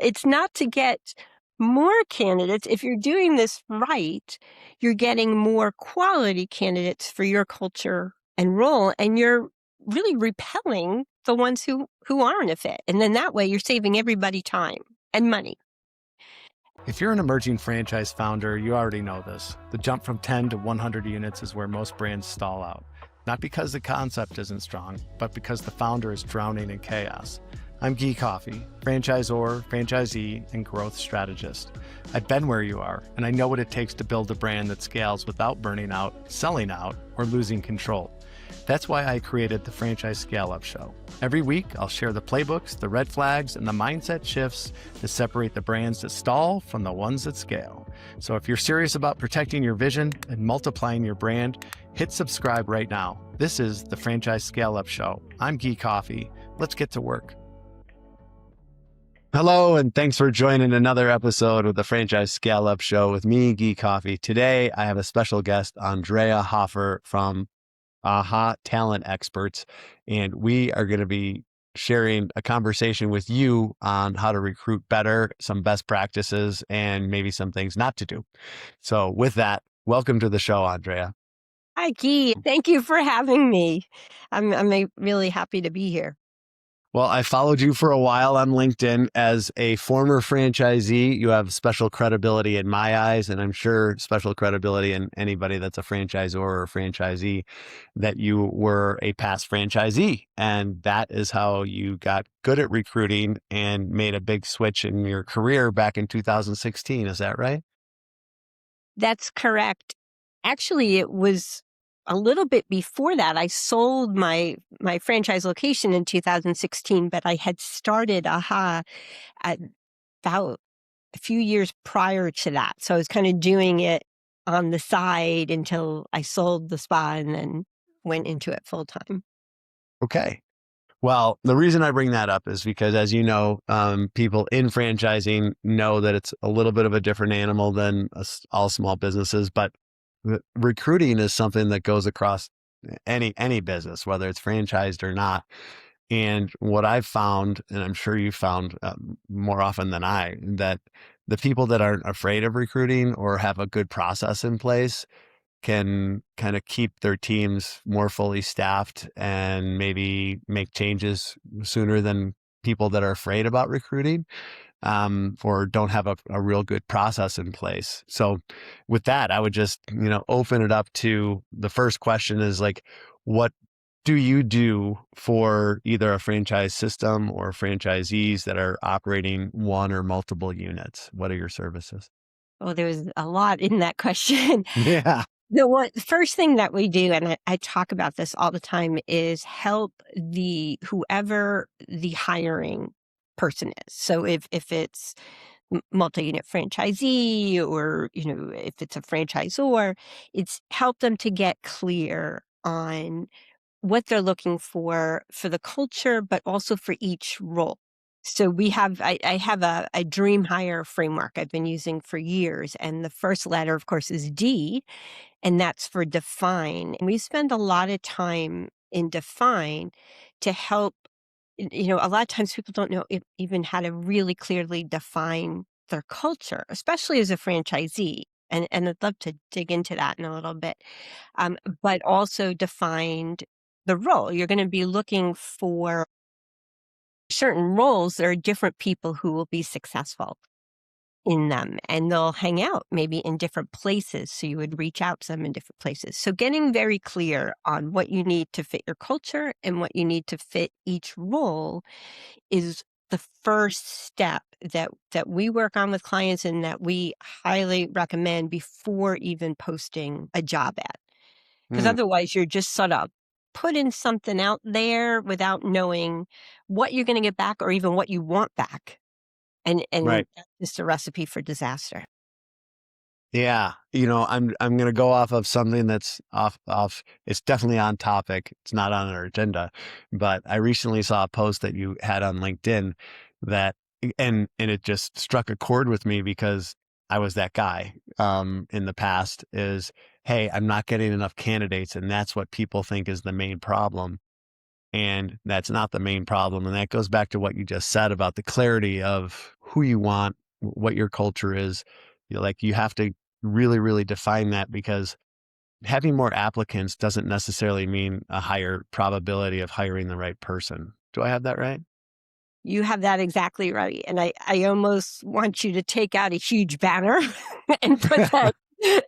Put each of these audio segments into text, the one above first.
It's not to get more candidates. If you're doing this right, you're getting more quality candidates for your culture and role, and you're really repelling the ones who aren't a fit. And then that way you're saving everybody time and money. If you're an emerging franchise founder, you already know this. The jump from 10 to 100 units is where most brands stall out. Not because the concept isn't strong, but because the founder is drowning in chaos. I'm Guy Coffey, franchisor, franchisee, and growth strategist. I've been where you are, and I know what it takes to build a brand that scales without burning out, selling out, or losing control. That's why I created the Franchise Scale Up Show. Every week, I'll share the playbooks, the red flags, and the mindset shifts that separate the brands that stall from the ones that scale. So if you're serious about protecting your vision and multiplying your brand, hit subscribe right now. This is the Franchise Scale Up Show. I'm Guy Coffey. Let's get to work. Hello, and thanks for joining another episode of the Franchise Scale Up Show with me, Guy Coffey. Today, I have a special guest, Andrea Hoffer from AHA Talent Experts, and we are going to be sharing a conversation with you on how to recruit better, some best practices, and maybe some things not to do. So with that, welcome to the show, Andrea. Hi, Guy. Thank you for having me. I'm really happy to be here. Well, I followed you for a while on LinkedIn. As a former franchisee, you have special credibility in my eyes, and I'm sure special credibility in anybody that's a franchisor or a franchisee, that you were a past franchisee. And that is how you got good at recruiting and made a big switch in your career back in 2016. Is that right? That's correct. Actually, it was a little bit before that. I sold my franchise location in 2016, but I had started AHA at about a few years prior to that. So I was kind of doing it on the side until I sold the spa and then went into it full time. Okay. Well, the reason I bring that up is because, as you know, people in franchising know that it's a little bit of a different animal than all small businesses, but recruiting is something that goes across any business, whether it's franchised or not. And what I've found, and I'm sure you found more often than I, that the people that aren't afraid of recruiting or have a good process in place can kind of keep their teams more fully staffed and maybe make changes sooner than people that are afraid about recruiting, or don't have a real good process in place. So with that, I would just, open it up to the first question is like, what do you do for either a franchise system or franchisees that are operating one or multiple units? What are your services? Oh, there's a lot in that question. Yeah. The first thing that we do, and I talk about this all the time, is help whoever the hiring person is. So if it's multi-unit franchisee or, if it's a franchisor, it's help them to get clear on what they're looking for the culture, but also for each role. So I have a dream hire framework I've been using for years. And the first letter, of course, is D, and that's for define. And we spend a lot of time in define to help. A lot of times people don't know even how to really clearly define their culture, especially as a franchisee. And I'd love to dig into that in a little bit. But also defined the role. You're going to be looking for certain roles. There are different people who will be successful in them, and they'll hang out maybe in different places. So you would reach out to them in different places. So getting very clear on what you need to fit your culture and what you need to fit each role is the first step that we work on with clients and that we highly recommend before even posting a job ad. Because Hmm. otherwise you're just sort of putting something out there without knowing what you're going to get back or even what you want back. And Right. that's just a recipe for disaster. Yeah. I'm going to go off of something that's off. It's definitely on topic. It's not on our agenda, but I recently saw a post that you had on LinkedIn that, and it just struck a chord with me because I was that guy, in the past is, hey, I'm not getting enough candidates. And that's what people think is the main problem. And that's not the main problem. And that goes back to what you just said about the clarity of who you want, what your culture is. Like you have to really, really define that, because having more applicants doesn't necessarily mean a higher probability of hiring the right person. Do I have that right? You have that exactly right, and I almost want you to take out a huge banner and put that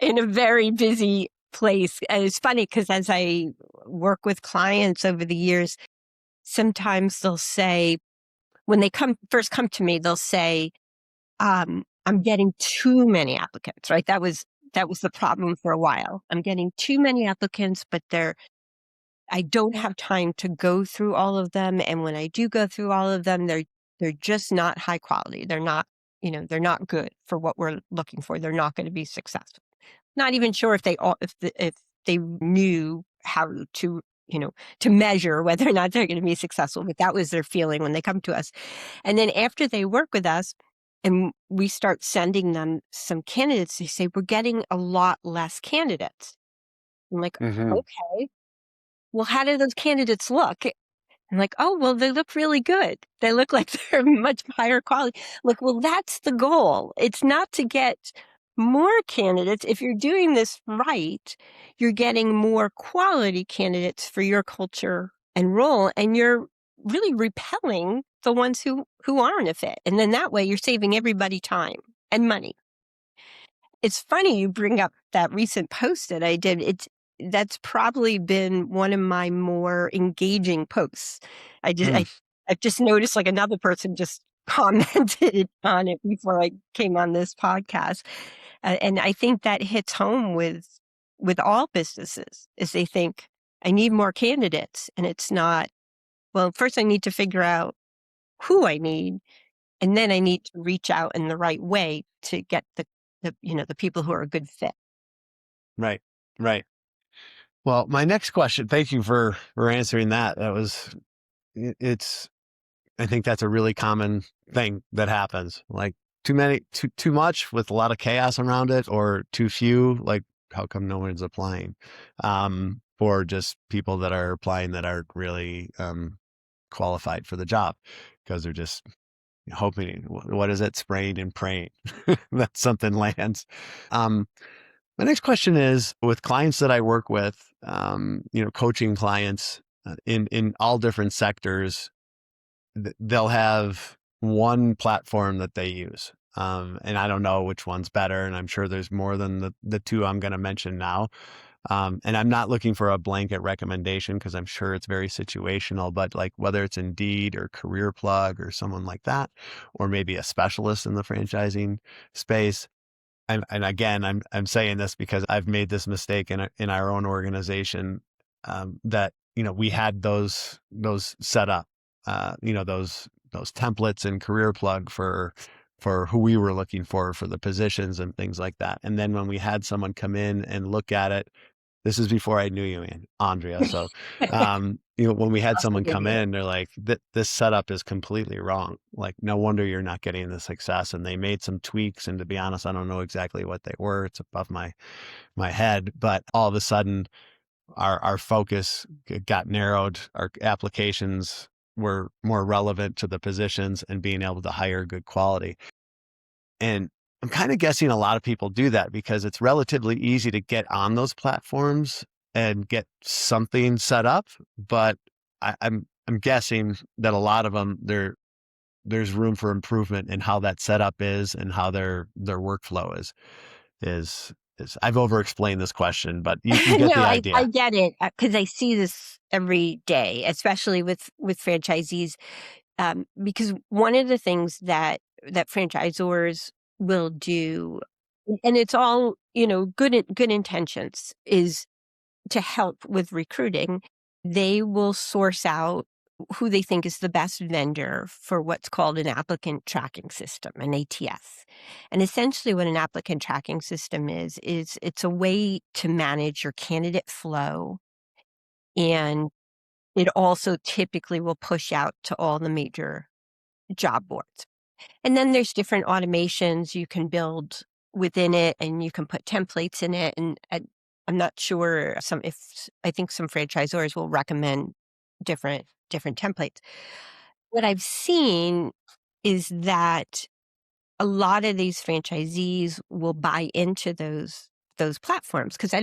in a very busy place. And it's funny because as I work with clients over the years, sometimes they'll say, when they first come to me, they'll say, "I'm getting too many applicants." Right? That was the problem for a while. I'm getting too many applicants, but I don't have time to go through all of them, and when I do go through all of them, they're just not high quality. They're not, they're not good for what we're looking for. They're not going to be successful. Not even sure if if they knew how to, to measure whether or not they're going to be successful, but that was their feeling when they come to us. And then after they work with us and we start sending them some candidates, they say, "We're getting a lot less candidates." I'm like, Hmm. "Okay. Well, how do those candidates look?" I'm like, "Oh, well, they look really good. They look like they're much higher quality." Look, well, that's the goal. It's not to get more candidates. If you're doing this right, you're getting more quality candidates for your culture and role, and you're really repelling the ones who aren't a fit. And then that way you're saving everybody time and money. It's funny you bring up that recent post that I did. That's probably been one of my more engaging posts. I just Mm. I I've just noticed like another person just commented on it before I came on this podcast. And I think that hits home with all businesses is they think I need more candidates, and it's not, well, first I need to figure out who I need, and then I need to reach out in the right way to get the people who are a good fit. Right. Right. Well, my next question, thank you for answering that. It's I think that's a really common thing that happens. Like too much with a lot of chaos around it, or too few, like how come no one's applying? Or just people that are applying that aren't really qualified for the job because they're just hoping, what is it, spraying and praying that something lands. Um, my next question is, with clients that I work with, coaching clients in all different sectors, they'll have one platform that they use. And I don't know which one's better. And I'm sure there's more than the two I'm going to mention now. And I'm not looking for a blanket recommendation because I'm sure it's very situational, but like whether it's Indeed or Career Plug or someone like that, or maybe a specialist in the franchising space. And again, I'm saying this because I've made this mistake in our own organization, that we had those set up, those templates and Career Plug for who we were looking for the positions and things like that. And then when we had someone come in and look at it, this is before I knew you, Andrea. So, when we had someone Awesome to come hear. in, they're like, this setup is completely wrong. Like, no wonder you're not getting the success. And they made some tweaks. And to be honest, I don't know exactly what they were. It's above my head. But all of a sudden, our focus got narrowed. Our applications were more relevant to the positions and being able to hire good quality. And I'm kind of guessing a lot of people do that because it's relatively easy to get on those platforms and get something set up. But I'm guessing that a lot of them, there's room for improvement in how that setup is and how their workflow is I've over explained this question, but you get No, the I idea. get it because I see this every day, especially with franchisees. Because one of the things that franchisors will do, and it's all good intentions, is to help with recruiting. They will source out who they think is the best vendor for what's called an applicant tracking system, an ATS. And essentially what an applicant tracking system is it's a way to manage your candidate flow, and it also typically will push out to all the major job boards. And then there's different automations you can build within it, and you can put templates in it. And I'm not sure I think some franchisors will recommend different templates. What I've seen is that a lot of these franchisees will buy into those platforms because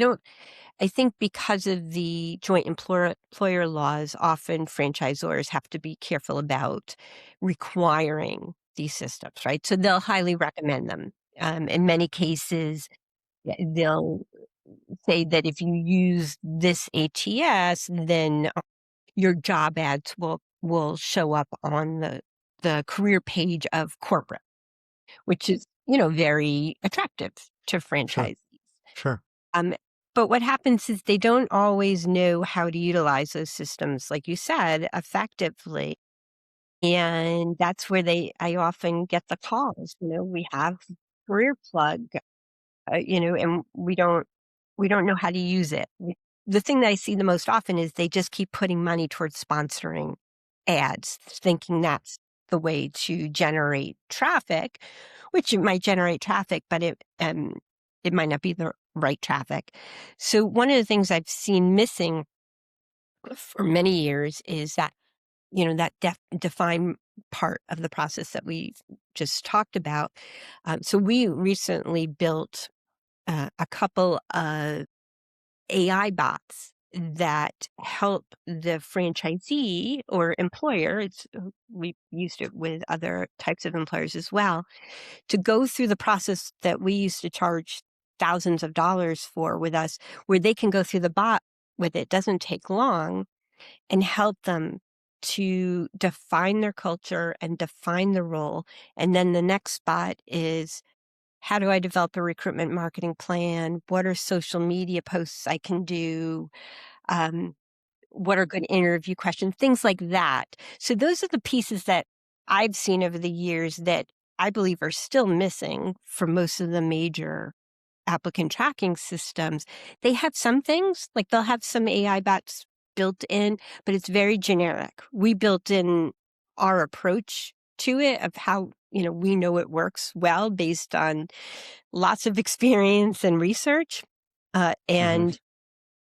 I think because of the joint employer laws, often franchisors have to be careful about requiring these systems, right? So they'll highly recommend them. In many cases, they'll say that if you use this ATS, then your job ads will show up on the career page of corporate, which is, very attractive to Sure. franchisees. Sure. Um, but what happens is they don't always know how to utilize those systems, like you said, effectively. And that's where I often get the calls, we have career plug, and we don't know how to use it. The thing that I see the most often is they just keep putting money towards sponsoring ads, thinking that's the way to generate traffic, which it might generate traffic, but it might not be the right traffic. So one of the things I've seen missing for many years is that, that define part of the process that we just talked about. So we recently built a couple of AI bots that help the franchisee or employer. We've used it with other types of employers as well, to go through the process that we used to charge thousands of dollars for with us, where they can go through the bot with it. Doesn't take long, and help them to define their culture and define the role. And then the next spot is, how do I develop a recruitment marketing plan? What are social media posts I can do? Um, what are good interview questions? Things like that. So those are the pieces that I've seen over the years that I believe are still missing from most of the major applicant tracking systems. They have some things, like they'll have some AI bots built in, but it's very generic. We built in our approach to it of how, we know it works well based on lots of experience and research. Hmm. And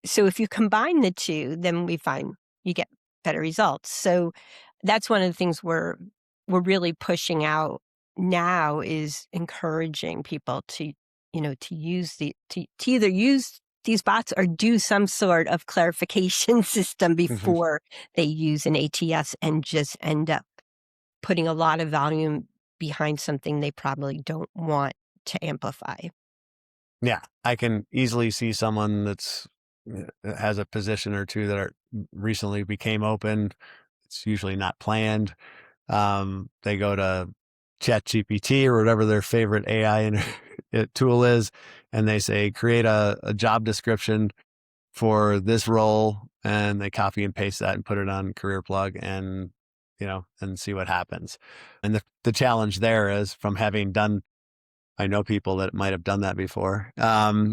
so if you combine the two, then we find you get better results. So that's one of the things we're really pushing out now, is encouraging people to, to use to either use these bots or do some sort of clarification system Hmm. before they use an ATS and just end up putting a lot of volume behind something they probably don't want to amplify. Yeah, I can easily see someone has a position or two that are recently became open. It's usually not planned. They go to ChatGPT or whatever their favorite AI tool is, and they say, create a job description for this role, and they copy and paste that and put it on Career Plug, and and see what happens. And the challenge there is, from having done, I know people that might have done that before,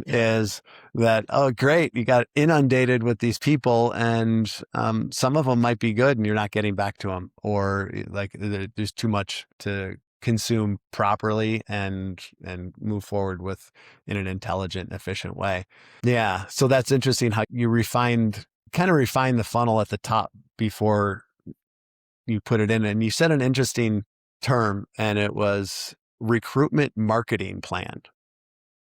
is that, oh, great, you got inundated with these people, and some of them might be good and you're not getting back to them, or like there's too much to consume properly and move forward with in an intelligent, efficient way. Yeah. So that's interesting how you kind of refine the funnel at the top before you put it in. And you said an interesting term, and it was recruitment marketing plan.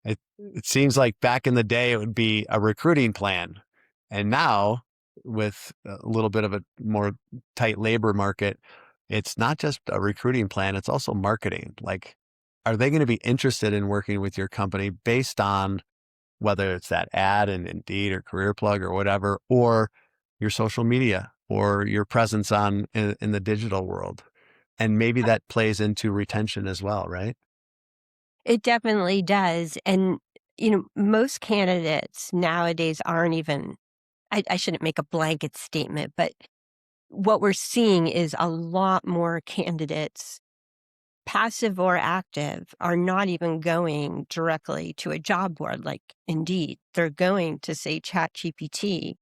It seems like back in the day, it would be a recruiting plan. And now, with a little bit of a more tight labor market, it's not just a recruiting plan, it's also marketing. Like, are they going to be interested in working with your company based on whether it's that ad in Indeed or Career Plug or whatever, or your social media or your presence in the digital world? And maybe that plays into retention as well, right? It definitely does. And, most candidates nowadays aren't even, I shouldn't make a blanket statement, but what we're seeing is a lot more candidates, passive or active, are not even going directly to a job board like Indeed. They're going to, say, ChatGPT,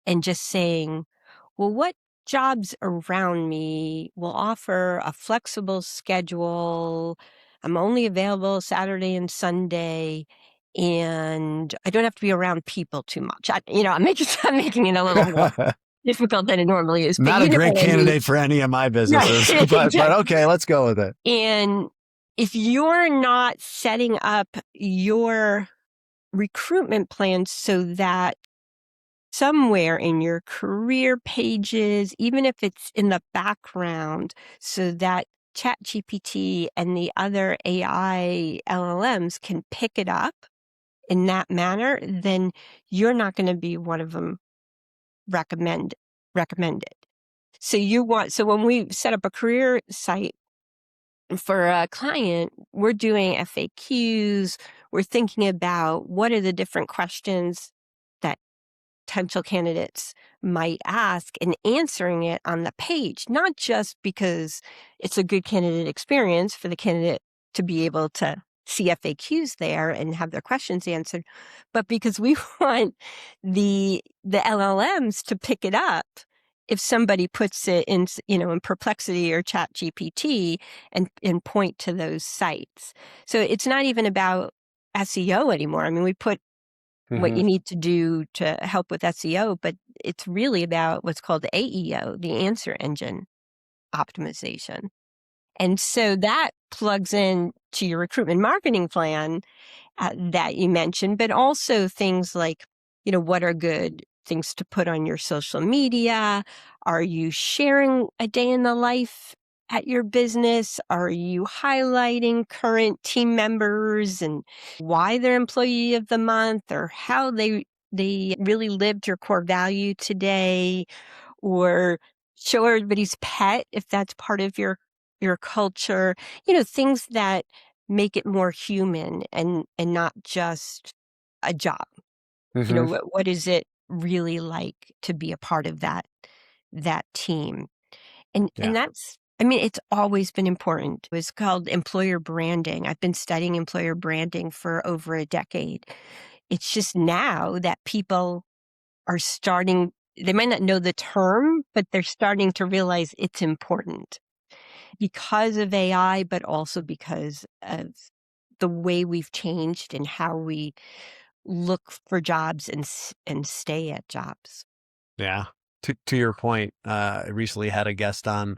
and just saying, well, what jobs around me will offer a flexible schedule? I'm only available Saturday and Sunday, and I don't have to be around people too much. I'm making I'm making it a little warm. difficult than it normally is, but Not you a know great what I mean. candidate for any of my businesses, Right, but exactly. okay, let's go with it. And if you're not setting up your recruitment plan so that somewhere in your career pages, even if it's in the background, so that ChatGPT and the other AI LLMs can pick it up in that manner, then you're not going to be one of them recommended. So when we set up a career site for a client, we're doing FAQs. We're thinking about what are the different questions that potential candidates might ask and answering it on the page, not just because it's a good candidate experience for the candidate to be able to see FAQs there and have their questions answered, but because we want the LLMs to pick it up if somebody puts it in, in Perplexity or Chat GPT and point to those sites. So it's not even about SEO anymore. I mean, we put what Hmm. you need to do to help with SEO, but it's really about what's called AEO, the answer engine optimization. And so that plugs in to your recruitment marketing plan that you mentioned, but also things like, what are good things to put on your social media? Are you sharing a day in the life at your business? Are you highlighting current team members and why they're employee of the month or how they really lived your core value today, or show everybody's pet if that's part of your culture, things that make it more human and not just a job. Hmm. What is it really like to be a part of that team? And Yeah. that's, I mean, it's always been important. It's called employer branding. I've been studying employer branding for over a decade. It's just now that people are starting, they might not know the term, but they're starting to realize it's important because of AI, but also because of the way we've changed and how we look for jobs and stay at jobs. Yeah. To your point, I recently had a guest on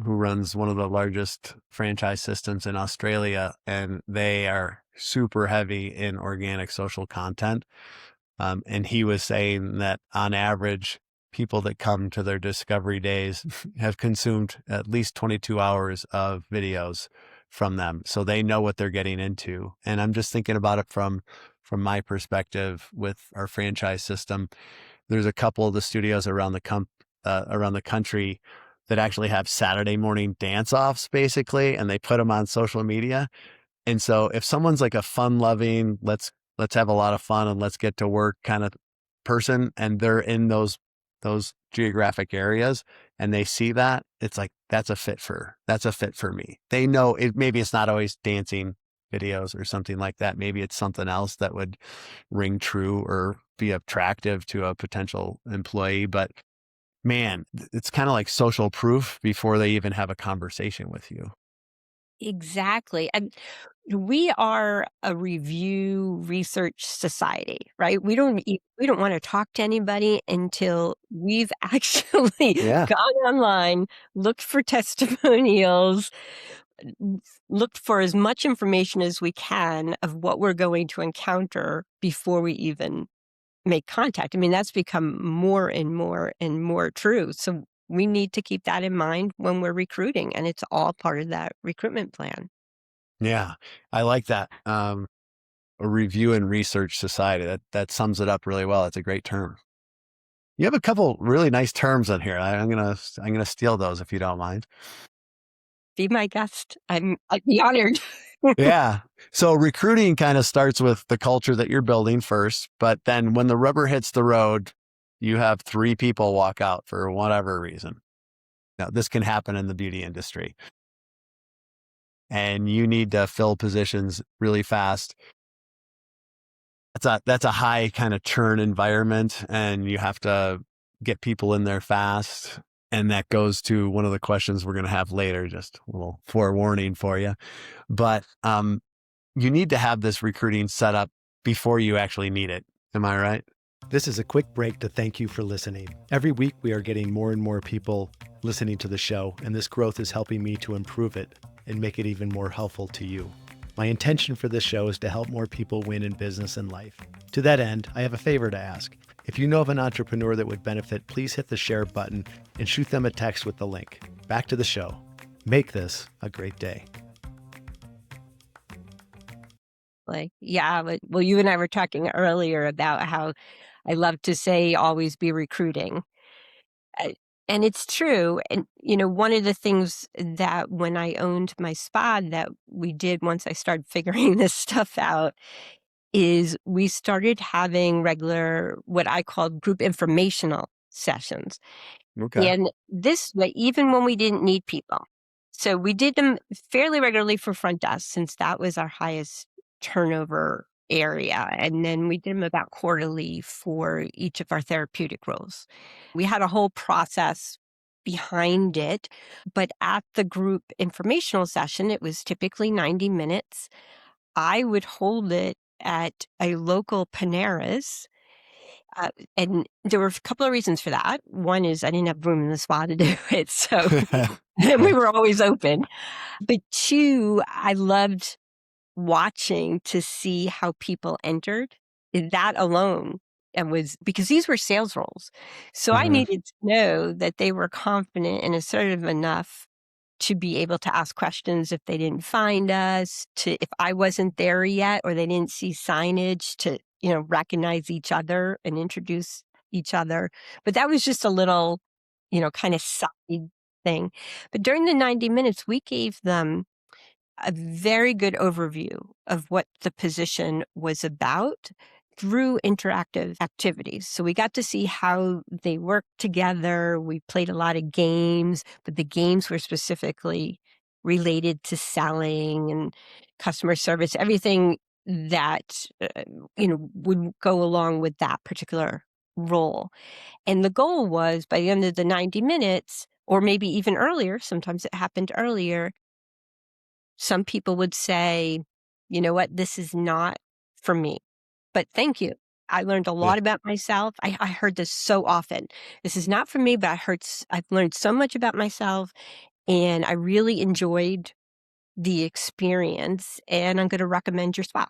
who runs one of the largest franchise systems in Australia, and they are super heavy in organic social content. And he was saying that on average, people that come to their discovery days have consumed at least 22 hours of videos from them. So they know what they're getting into. And I'm just thinking about it from my perspective with our franchise system. There's a couple of the studios around the country that actually have Saturday morning dance offs basically, and they put them on social media. And so if someone's like a fun loving, let's have a lot of fun and let's get to work kind of person, and they're in those geographic areas and they see that, it's like that's a fit for me. They know it, maybe it's not always dancing videos or something like that. Maybe it's something else that would ring true or be attractive to a potential employee. But man, it's kind of like social proof before they even have a conversation with you. Exactly. And we are a review research society, right? We don't want to talk to anybody until we've actually Yeah. gone online, looked for testimonials, looked for as much information as we can of what we're going to encounter before we even make contact. I mean, that's become more and more and more true. So we need to keep that in mind when we're recruiting, and it's all part of that recruitment plan. Yeah. I like that. A review and research society. That sums it up really well. It's a great term. You have a couple really nice terms on here. I'm gonna steal those if you don't mind. Be my guest. I'd be honored. Yeah. So recruiting kind of starts with the culture that you're building first, but then when the rubber hits the road, you have three people walk out for whatever reason. Now, this can happen in the beauty industry, and you need to fill positions really fast. That's a high kind of churn environment, and you have to get people in there fast. And that goes to one of the questions we're going to have later, just a little forewarning for you. But you need to have this recruiting set up before you actually need it. Am I right? This is a quick break to thank you for listening. Every week, we are getting more and more people listening to the show, and this growth is helping me to improve it and make it even more helpful to you. My intention for this show is to help more people win in business and life. To that end, I have a favor to ask. If you know of an entrepreneur that would benefit, please hit the share button and shoot them a text with the link. Back to the show. Make this a great day. Yeah, well, you and I were talking earlier about how I love to say always be recruiting. Uh, and it's true. And, one of the things that when I owned my spa that we did once I started figuring this stuff out is we started having regular, what I called group informational sessions. Okay. And this way, even when we didn't need people. So we did them fairly regularly for front desk since that was our highest turnover area. And then we did them about quarterly for each of our therapeutic roles. We had a whole process behind it. But at the group informational session, it was typically 90 minutes. I would hold it at a local Panera's and there were a couple of reasons for that. One is I didn't have room in the spa to do it, so we Right. were always open. But two, I loved watching to see how people entered. That alone and was because these were sales roles. So I Mhm. needed to know that they were confident and assertive enough to be able to ask questions if they didn't find us, to if I wasn't there yet or they didn't see signage to, recognize each other and introduce each other. But that was just a little, kind of side thing. But during the 90 minutes, we gave them a very good overview of what the position was about through interactive activities. So we got to see how they worked together. We played a lot of games, but the games were specifically related to selling and customer service, everything that would go along with that particular role. And the goal was by the end of the 90 minutes, or maybe even earlier, sometimes it happened earlier, some people would say, "You know what? This is not for me, but thank you. I learned a Yeah. lot about myself." I heard this so often. "This is not for me, but I've learned so much about myself, and I really enjoyed the experience, and I'm gonna recommend your spa."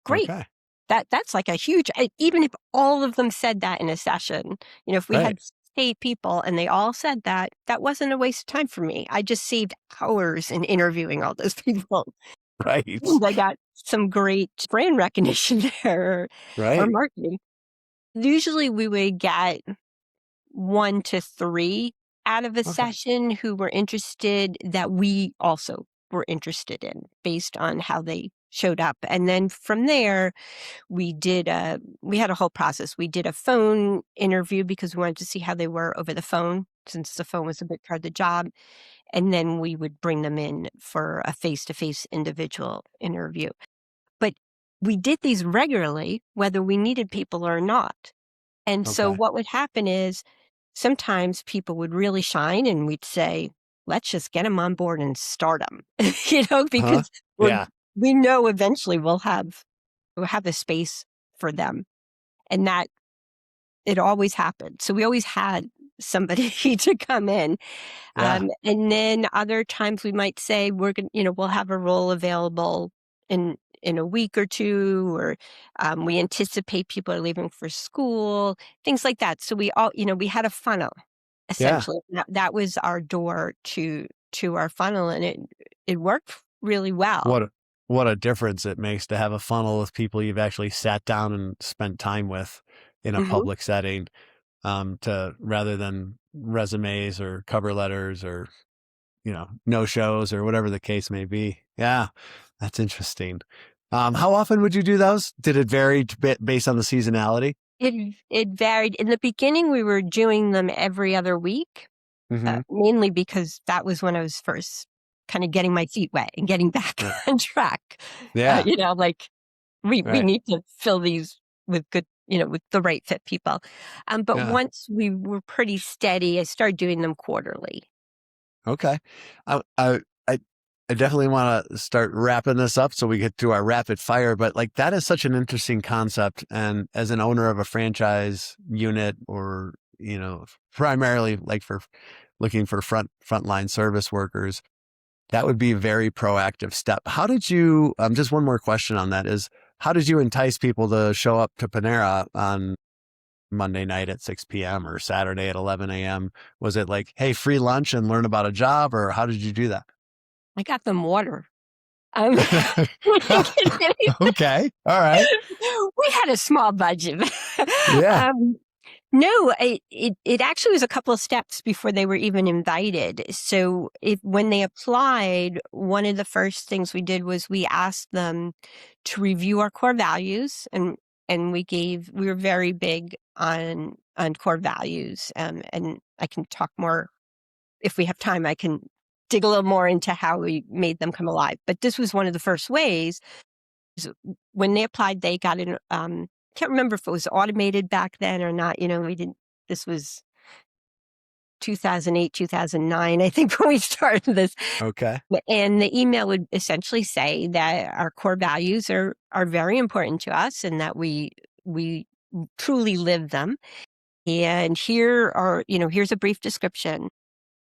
Great. Okay. That's like a huge even if all of them said that in a session, if we Right. had 8 people and they all said that, that wasn't a waste of time for me. I just saved hours in interviewing all those people. Right. And I got some great brand recognition there or Right. marketing. Usually we would get 1 to 3 out of a Okay. session who were interested that we also were interested in based on how they showed up. And then from there, we had a whole process. We did a phone interview because we wanted to see how they were over the phone since the phone was a big part of the job. And then we would bring them in for a face-to-face individual interview. But we did these regularly, whether we needed people or not. And so Okay. what would happen is sometimes people would really shine and we'd say, let's just get them on board and start them, Huh? because Yeah. we know eventually we'll have a space for them. And that it always happened. So we always had somebody to come in. Yeah. And then other times we might say we'll have a role available in a week or two, or we anticipate people are leaving for school, things like that. So we had a funnel Yeah. essentially. That was our door to our funnel, and it worked really well. What a what a difference it makes to have a funnel of people you've actually sat down and spent time with in a Hmm. public setting, to rather than resumes or cover letters or, no shows or whatever the case may be. Yeah, that's interesting. How often would you do those? Did it vary based on the seasonality? It varied. In the beginning, we were doing them every other week. Mm-hmm. Mainly because that was when I was first kind of getting my feet wet and getting back Right. on track. Yeah. Like we Right. need to fill these with good, with the right fit people. But Yeah. once we were pretty steady, I started doing them quarterly. Okay. I I I I definitely want to start wrapping this up so we get to our rapid fire. But like that is such an interesting concept. And as an owner of a franchise unit, or primarily like for looking for frontline service workers, that would be a very proactive step. How did you? Just one more question on that is, how did you entice people to show up to Panera on Monday night at 6 p.m. or Saturday at 11 a.m.? Was it like, hey, free lunch and learn about a job, or how did you do that? I got them water. Um, Okay. All right. we had a small budget. Yeah. um, no, it actually was a couple of steps before they were even invited. So when they applied, one of the first things we did was we asked them to review our core values, and we were very big on core values. And I can talk more if we have time. I can dig a little more into how we made them come alive. But this was one of the first ways. When they applied, they got in. Can't remember if it was automated back then or not. We didn't. This was 2008, 2009, I think, when we started this. Okay. And the email would essentially say that our core values are very important to us, and that we truly live them. And here's a brief description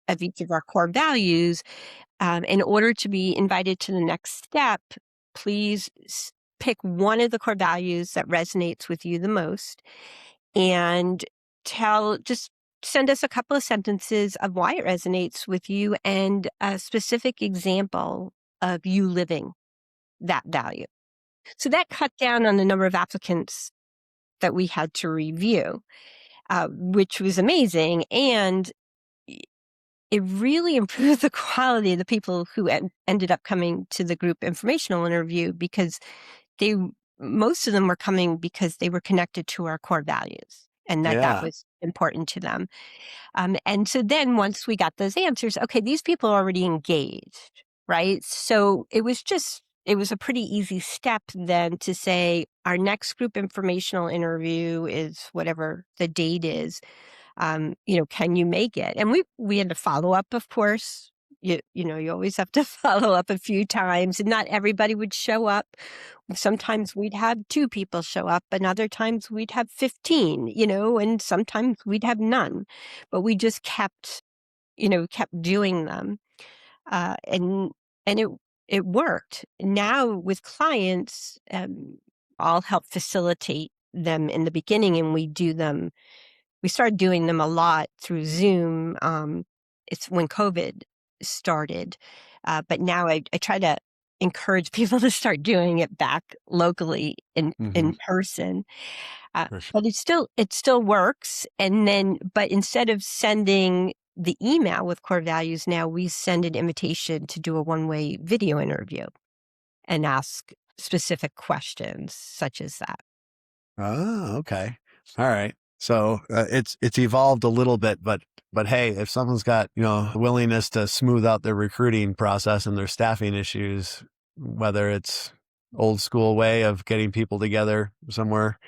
of each of our core values. In order to be invited to the next step, please pick one of the core values that resonates with you the most, and just send us a couple of sentences of why it resonates with you and a specific example of you living that value. So that cut down on the number of applicants that we had to review, which was amazing. And it really improved the quality of the people who ended up coming to the group informational interview, because most of them were coming because they were connected to our core values, and that Yeah. was important to them. And so then once we got those answers, okay, these people are already engaged, right? So it was a pretty easy step then to say our next group informational interview is whatever the date is. Can you make it? And we had to follow up, of course. You always have to follow up a few times, and not everybody would show up. Sometimes we'd have 2 people show up, and other times we'd have 15, and sometimes we'd have none. But we just kept doing them. And it worked. Now with clients, I'll help facilitate them in the beginning, and we started doing them a lot through Zoom. It's when COVID started. But now I try to encourage people to start doing it back locally Mm-hmm. in person. For sure. But it still works. But instead of sending the email with core values, now we send an invitation to do a one-way video interview and ask specific questions such as that. Oh, okay. All right. So it's evolved a little bit, but hey, if someone's got willingness to smooth out their recruiting process and their staffing issues, whether it's old school way of getting people together somewhere,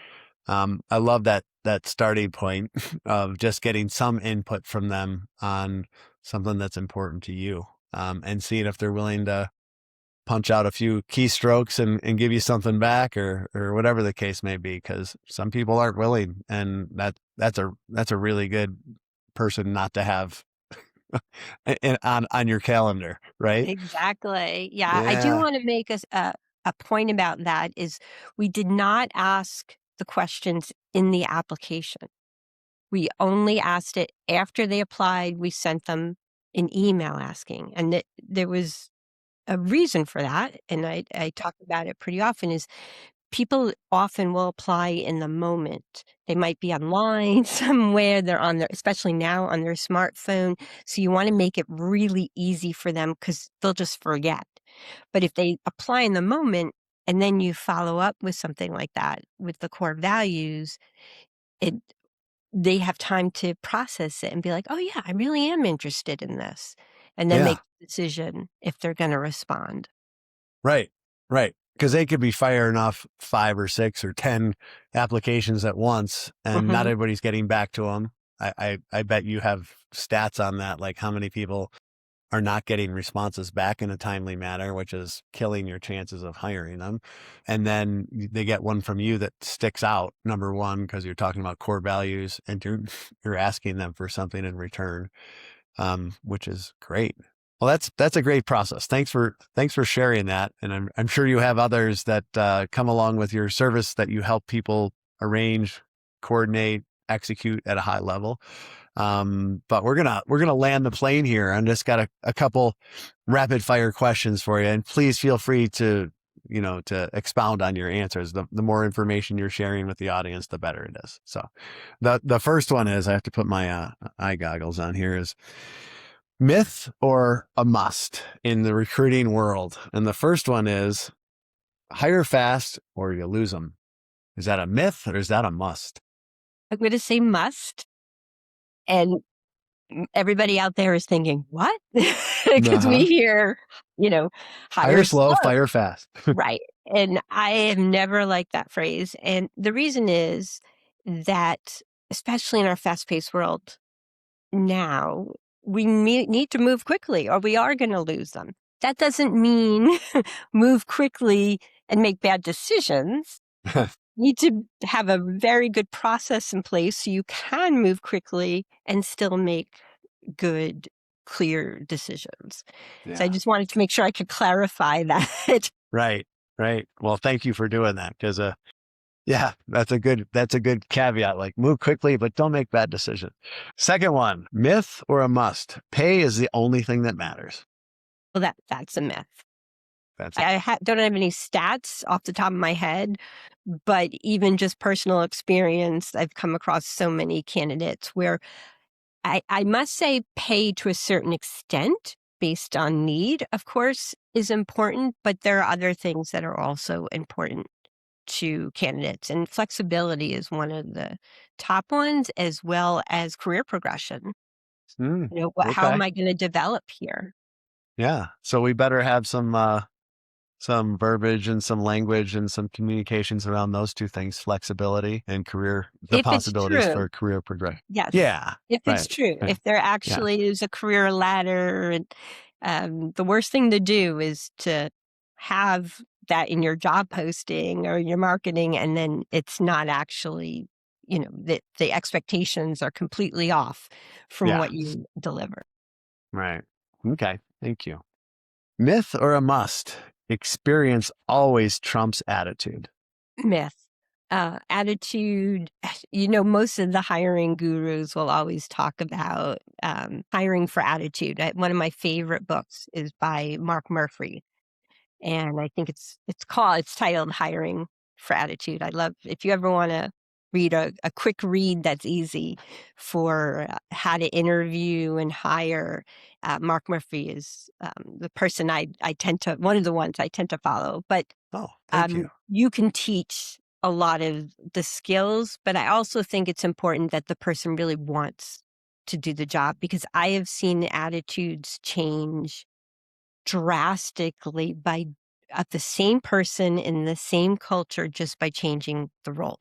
I love that starting point of just getting some input from them on something that's important to you, and seeing if they're willing to punch out a few keystrokes and give you something back, or whatever the case may be, because some people aren't willing, and that's a really good person not to have on your calendar, right? Exactly. Yeah, I do Yeah. want to make a point about that is we did not ask the questions in the application. We only asked it after they applied. We sent them an email asking, and there was a reason for that. And I talk about it pretty often. Is people often will apply in the moment. They might be online somewhere. They're especially now on their smartphone. So you want to make it really easy for them, because they'll just forget. But if they apply in the moment and then you follow up with something like that with the core values, it they have time to process it and be like, oh yeah, I really am interested in this. And then Yeah. make the decision if they're going to respond. Right. Right. Because they could be firing off 5 or 6 or 10 applications at once, and not Hmm. everybody's getting back to them. I bet you have stats on that, like how many people are not getting responses back in a timely manner, which is killing your chances of hiring them. And then they get one from you that sticks out, number one, because you're talking about core values and you're asking them for something in return, which is great. Well, that's a great process. Thanks for sharing that. And I'm sure you have others that come along with your service that you help people arrange, coordinate, execute at a high level. But we're gonna land the plane here. I just got a couple rapid fire questions for you, and please feel free to to expound on your answers. The more information you're sharing with the audience, the better it is. So, the first one is, I have to put my eye goggles on here, is myth or a must in the recruiting world. And the first one is hire fast or you lose them. Is that a myth or is that a must? I'm going to say must. And everybody out there is thinking, what? Because we Uh-huh. hear, Hire hire slow, slow. fire fast. Right. And I have never liked that phrase. And the reason is that, especially in our fast paced world now, we need to move quickly or we are going to lose them. That doesn't mean move quickly and make bad decisions. You need to have a very good process in place so you can move quickly and still make good, clear decisions. So I Yeah. just wanted to make sure I could clarify that. Right. Right. Well, thank you for doing that, because yeah, that's a good caveat. Like, move quickly, but don't make bad decisions. Second one, myth or a must? Pay is the only thing that matters. Well, that's a myth. That's I don't have any stats off the top of my head, but even just personal experience, I've come across so many candidates where I must say pay to a certain extent based on need, of course, is important, but there are other things that are also important to candidates. And flexibility is one of the top ones, as well as career progression. How am okay. I going to develop here? Yeah. So we better have some verbiage and some language and some communications around those two things: flexibility and the If it's possibilities true, for career progression. yes. Yeah. If it's Right. true, Right. if there Yeah. actually is a career ladder, and the worst thing to do is to have that in your job posting or your marketing, and then it's not actually, the expectations are completely off from Yeah. what you deliver. Right. Okay. Thank you. Myth or a must? Experience always trumps attitude. Myth. Attitude, most of the hiring gurus will always talk about hiring for attitude. One of my favorite books is by Mark Murphy, and I think it's titled Hiring for Attitude. I love, if you ever want to read a quick read that's easy for how to interview and hire. Mark Murphy is the person I tend to, one of the ones I tend to follow. But Oh, thank you. you can teach a lot of the skills, but I also think it's important that the person really wants to do the job, because I have seen attitudes change drastically by the same person in the same culture just by changing the role.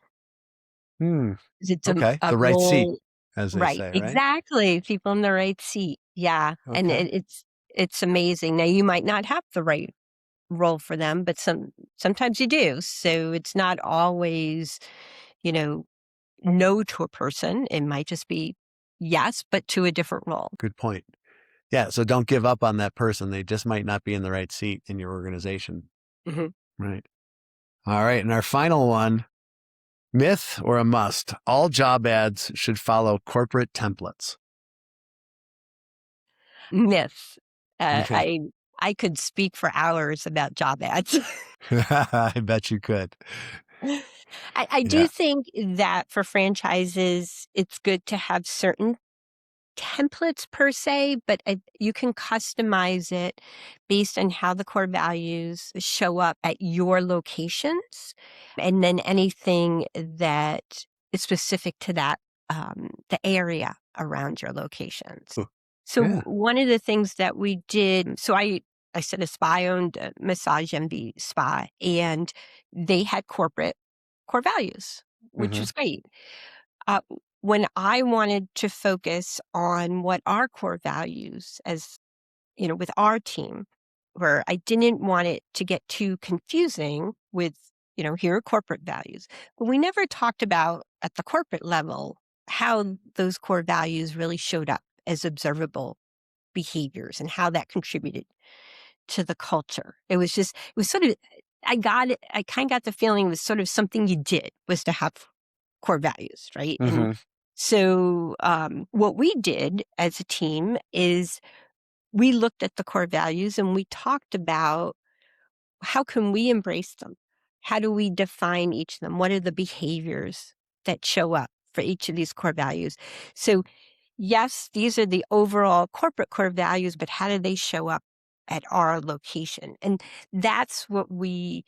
Hmm. 'Cause it's Okay. a The right seat, role. as they Right, say, right? exactly, people in the right seat, yeah, and Okay. it's amazing. Now you might not have the right role for them, but sometimes you do, so it's not always, you know, no to a person. It might just be yes, but to a different role. Good point. Yeah. So don't give up on that person. They just might not be in the right seat in your organization. Mhm. Right. All right. And our final one, myth or a must? All job ads should follow corporate templates. Myth. Okay. I could speak for hours about job ads. I bet you could. I do Yeah. think that for franchises, it's good to have certain templates per se, but you can customize it based on how the core values show up at your locations, and then anything that is specific to that, the area around your locations. Ooh, So yeah. one of the things that we did, so I said a spa owned massage MV spa, and they had corporate core values, which Hmm. was great. Uh, when I wanted to focus on what our core values as with our team, where I didn't want it to get too confusing with, here are corporate values. But we never talked about at the corporate level how those core values really showed up as observable behaviors and how that contributed to the culture. It was sort of, I kind of got the feeling it was sort of something you did was to have core values, right? And Hmm. so what we did as a team is we looked at the core values and we talked about how can we embrace them? How do we define each of them? What are the behaviors that show up for each of these core values? So yes, these are the overall corporate core values, but how do they show up at our location? And that's what we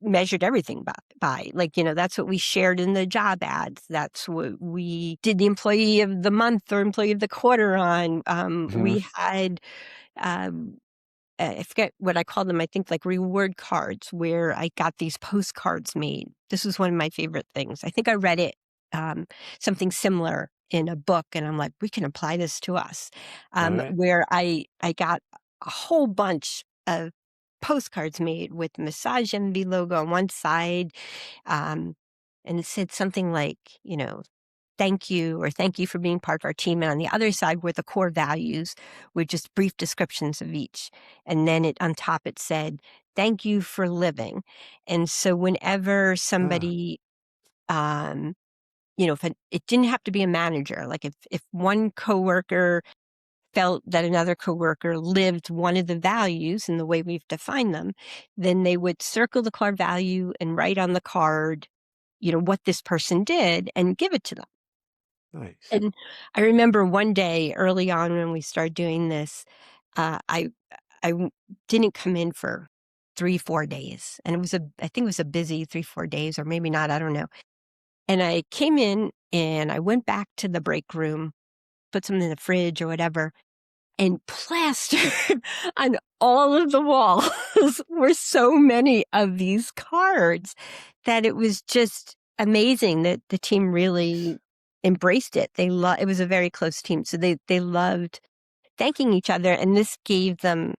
measured everything by. Like, that's what we shared in the job ads. That's what we did the employee of the month or employee of the quarter on. Hmm. We had, um, I forget what I call them. I think like reward cards where I got these postcards made. This was one of my favorite things. I think I read it, um, something similar in a book, and I'm like, we can apply this to us. All right. Where I got a whole bunch of postcards made with Massage Envy logo on one side, um, and it said something like, thank you, or thank you for being part of our team. And on the other side were the core values with just brief descriptions of each. And then on top it said, thank you for living. And so whenever Ah, somebody, um, if it didn't have to be a manager, like if one coworker felt that another coworker lived one of the values in the way we've defined them, then they would circle the core value and write on the card, what this person did and give it to them. nice. And I remember one day early on when we started doing this, I didn't come in for 3, 4 days, and I think it was a busy 3, 4 days, or maybe not. I don't know. And I came in and I went back to the break room, put something in the fridge or whatever, and plastered on all of the walls were so many of these cards that it was just amazing that the team really embraced it. It was a very close team, so they loved thanking each other, and this gave them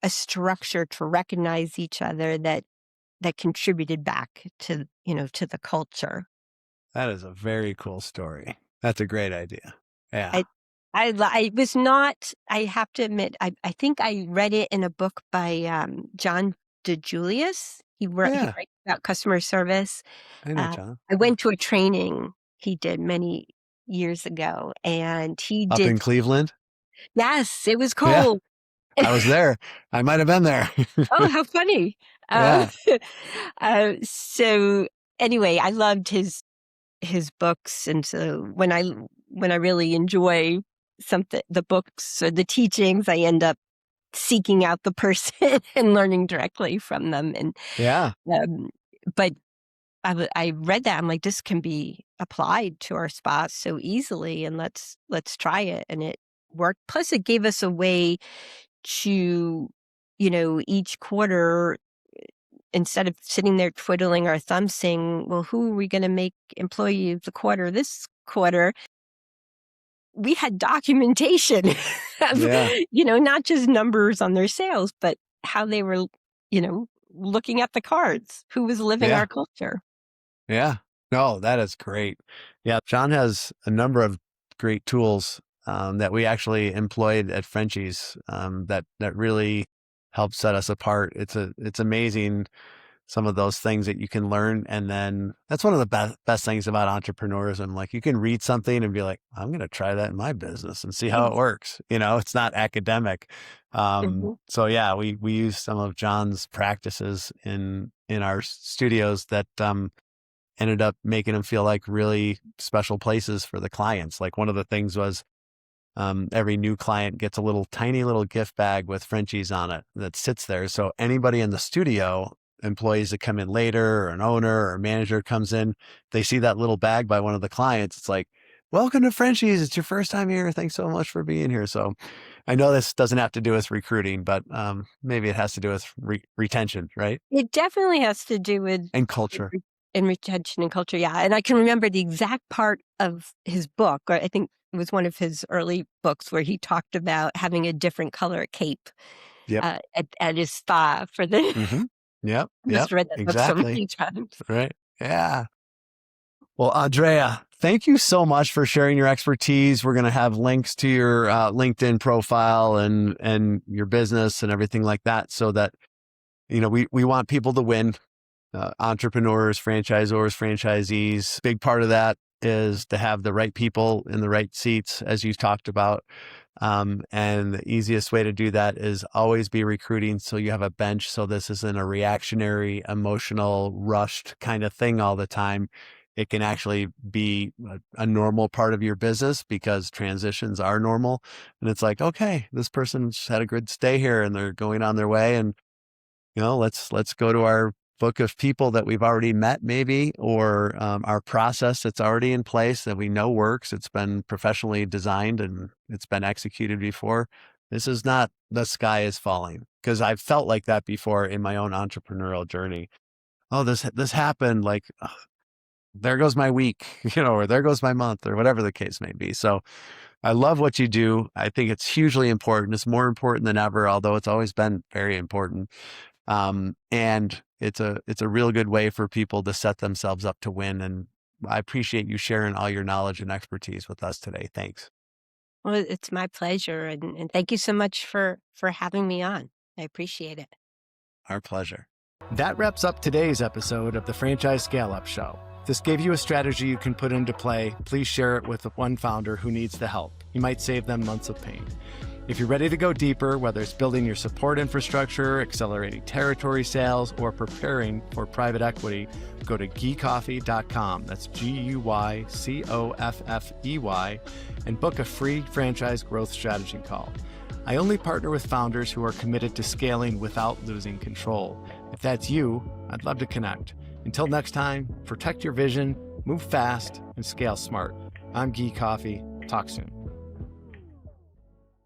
a structure to recognize each other that contributed back to the culture. That is a very cool story. That's a great idea. Yeah. I I was not, I have to admit, I think I read it in a book by, John DeJulius. He Yeah. writes about customer service. I know, John. I Yeah. went to a training he did many years ago, and he Up in did. Cleveland. Yes, it was Yeah. cool. I was there. I might have been there. Oh, how funny. Um, Yeah. so anyway, I loved his books, and so when I really enjoy the books or the teachings, I end up seeking out the person and learning directly from them. And Yeah. um, but I read that, I'm like, this can be applied to our spa so easily, and let's try it, and it worked. Plus, it gave us a way to, each quarter, instead of sitting there twiddling our thumbs saying, well, who are we going to make employee of the quarter this quarter? We had documentation of, Yeah. not just numbers on their sales, but how they were, looking at the cards, who was living Yeah. our culture. Yeah. No, that is great. Yeah. John has a number of great tools that we actually employed at Frenchie's that really help set us apart. It's amazing some of those things that you can learn. And then that's one of the best things about entrepreneurism. Like you can read something and be like, I'm going to try that in my business and see how it Ex- works. It's not academic. mhm. So yeah, we use some of John's practices in our studios that, ended up making them feel like really special places for the clients. Like one of the things was, every new client gets a little tiny little gift bag with Frenchies on it that sits there. So anybody in the studio, employees that come in later, or an owner or manager comes in, they see that little bag by one of the clients. It's like, welcome to Frenchies. It's your first time here. Thanks so much for being here. So I know this doesn't have to do with recruiting, but maybe it has to do with retention, right? It definitely has to do And with culture. retention and culture. Yeah. And I can remember the exact part of his book, or I think it was one of his early books where he talked about having a different color cape Yep. at his spa for the Mm-hmm. Yep. I Yep. must have read that book so Exactly. many times. Right. Yeah. Well, Andrea, thank you so much for sharing your expertise. We're going to have links to your LinkedIn profile and your business and everything like that, so that we want people to win. Entrepreneurs, franchisors, franchisees. Big part of that is to have the right people in the right seats, as you talked about. And the easiest way to do that is always be recruiting, so you have a bench. So this isn't a reactionary, emotional, rushed kind of thing all the time. It can actually be a normal part of your business, because transitions are normal. And it's like, okay, this person's had a good stay here and they're going on their way. And let's go to our book of people that we've already met, maybe, or our process that's already in place that we know works. It's been professionally designed and it's been executed before. This is not the sky is falling, because I've felt like that before in my own entrepreneurial journey. Oh, this happened. Like, ugh, there goes my week, or there goes my month, or whatever the case may be. So I love what you do. I think it's hugely important. It's more important than ever, although it's always been very important. And it's a real good way for people to set themselves up to win. And I appreciate you sharing all your knowledge and expertise with us today. Thanks. Well, it's my pleasure, and thank you so much for having me on. I appreciate it. Our pleasure. That wraps up today's episode of the Franchise Scale Up Show. If this gave you a strategy you can put into play, please share it with one founder who needs the help. You might save them months of pain. If you're ready to go deeper, whether it's building your support infrastructure, accelerating territory sales, or preparing for private equity, go to guycoffey.com. That's GUYCOFFEY, and book a free franchise growth strategy call. I only partner with founders who are committed to scaling without losing control. If that's you, I'd love to connect. Until next time, protect your vision, move fast, and scale smart. I'm Guy Coffey. Talk soon.